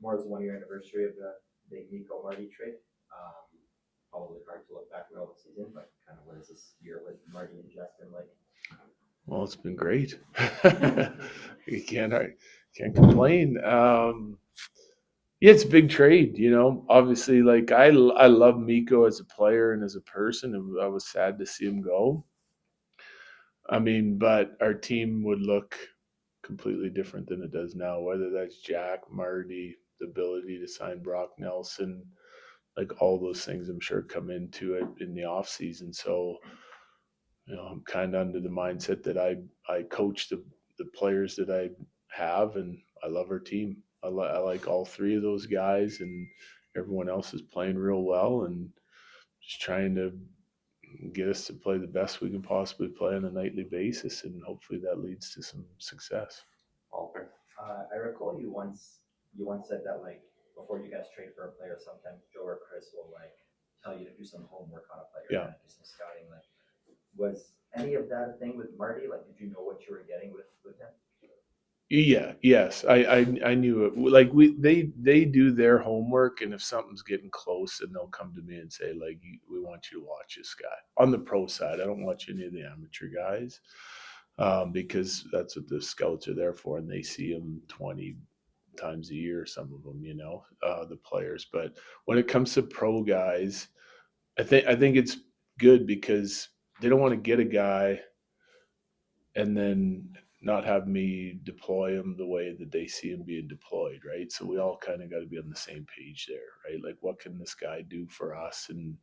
more as a 1 year anniversary of the big Nico Marty trade. Probably hard to look back at all the season, but kind of what is this year with Marty and Justin like? Well, it's been great. You can't complain. Yeah, it's a big trade, you know. Obviously, like I love Miko as a player and as a person, and I was sad to see him go. I mean, but our team would look completely different than it does now. Whether that's Jack, Marty, the ability to sign Brock Nelson, like all those things, I'm sure come into it in the off season. So, you know, I'm kind of under the mindset that I coach the players that I have, and I love our team. I like all three of those guys, and everyone else is playing real well, and just trying to get us to play the best we can possibly play on a nightly basis, and hopefully that leads to some success. Walter, I recall you once said that like before you guys trade for a player, sometimes Joe or Chris will like tell you to do some homework on a player, Yeah. kind of do some scouting. Like, was any of that a thing with Marty? Like, did you know what you were getting with him? Yeah, yes, I knew it. Like they do their homework, and if something's getting close, then they'll come to me and say like, "We want you to watch this guy." On the pro side, I don't watch any of the amateur guys because that's what the scouts are there for, and they see them 20 times a year. Some of them, you know, the players. But when it comes to pro guys, I think it's good because they don't want to get a guy and then not have me deploy him the way that they see him being deployed, right? So we all kind of got to be on the same page there, right? Like, what can this guy do for us, and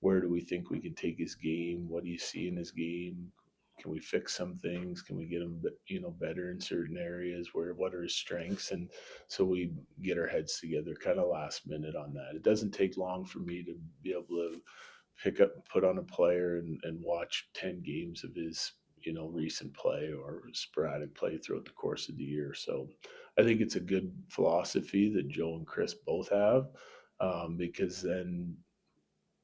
where do we think we can take his game? What do you see in his game? Can we fix some things? Can we get him, you know, better in certain areas? Where what are his strengths? And so we get our heads together, kind of last minute on that. It doesn't take long for me to be able to pick up, put on a player, and watch 10 games of his, you know, recent play or sporadic play throughout the course of the year. So I think it's a good philosophy that Joe and Chris both have, because then,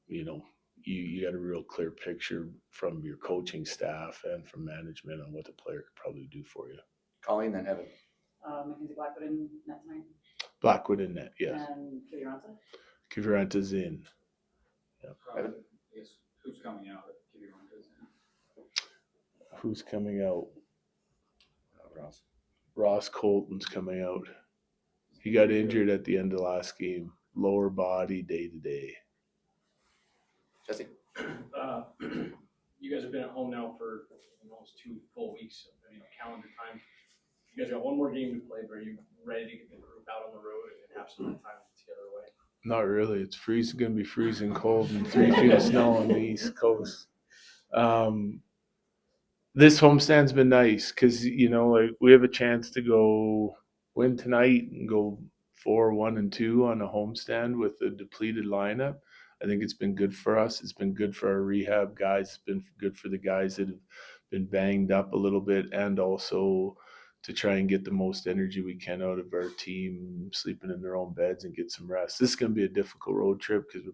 you know, you got a real clear picture from your coaching staff and from management on what the player could probably do for you. Colleen, then Evan. Mackenzie Blackwood in net tonight. Blackwood in net, yes. And Kiviranta. Kiviranta's in. Evan. Yes. Who's coming out if Kiviranta's in? Who's coming out? Ross. Ross Colton's coming out. He got injured at the end of last game. Lower body, day to day. Jesse. You guys have been at home now for almost 2 full weeks of calendar time. You guys got one more game to play, but are you ready to get the group out on the road and have some time together away? Not really. It's freezing. Going to be freezing cold and 3 feet of snow on the East Coast. This homestand's been nice because, you know, like we have a chance to go win tonight and go 4-1-2 on a homestand with a depleted lineup. I think it's been good for us. It's been good for our rehab guys. It's been good for the guys that have been banged up a little bit, and also to try and get the most energy we can out of our team, sleeping in their own beds and get some rest. This is going to be a difficult road trip because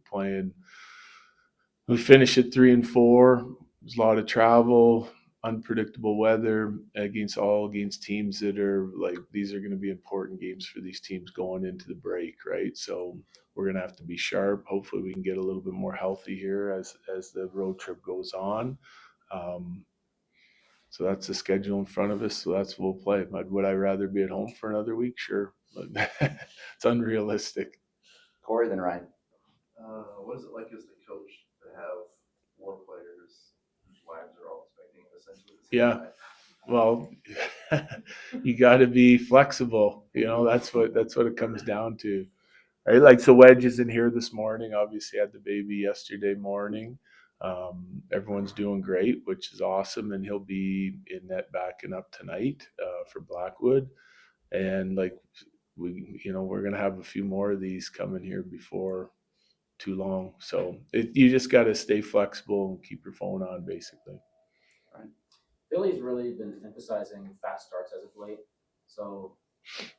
we finish at 3-4. There's a lot of travel, unpredictable weather against teams that are like, these are going to be important games for these teams going into the break, right? So we're going to have to be sharp. Hopefully we can get a little bit more healthy here as the road trip goes on. So that's the schedule in front of us. So that's what we'll play. Would I rather be at home for another week? Sure. But it's unrealistic. Corey, then Ryan. What is it like as the coach to have 4 players whose wives are all expecting essentially the same Yeah. night? Well, you got to be flexible. You know, that's what it comes down to, right? Like, so Wedge is in here this morning. Obviously, had the baby yesterday morning. Everyone's doing great, which is awesome, and he'll be in net backing up tonight for Blackwood. And like we're gonna have a few more of these coming here before too long. So you just got to stay flexible and keep your phone on, basically. Philly's really been emphasizing fast starts as of late. So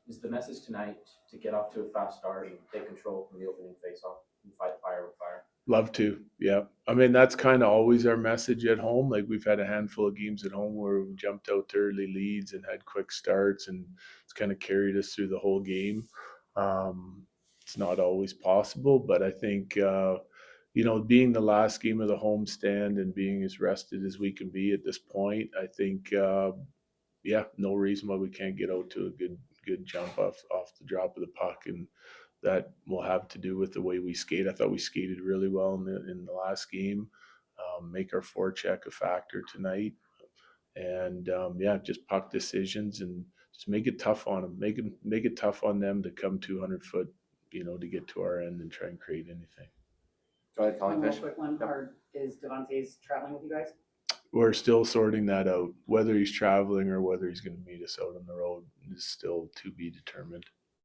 is the message tonight to get off to a fast start and take control from the opening faceoff and fight fire with fire? Love to, yeah. I mean, that's kind of always our message at home. Like, we've had a handful of games at home where we jumped out to early leads and had quick starts, and it's kind of carried us through the whole game. It's not always possible, but I think, being the last game of the homestand and being as rested as we can be at this point, I think, no reason why we can't get out to a good jump off the drop of the puck, and that will have to do with the way we skate. I thought we skated really well in the last game. Make our forecheck a factor tonight, and just puck decisions and just make it tough on them. Make it tough on them to come 200 foot, to get to our end and try and create anything. Go ahead, Colin, One real finish. quick one, Yep. is Devontae's traveling with you guys? We're still sorting that out. Whether he's traveling or whether he's going to meet us out on the road is still to be determined.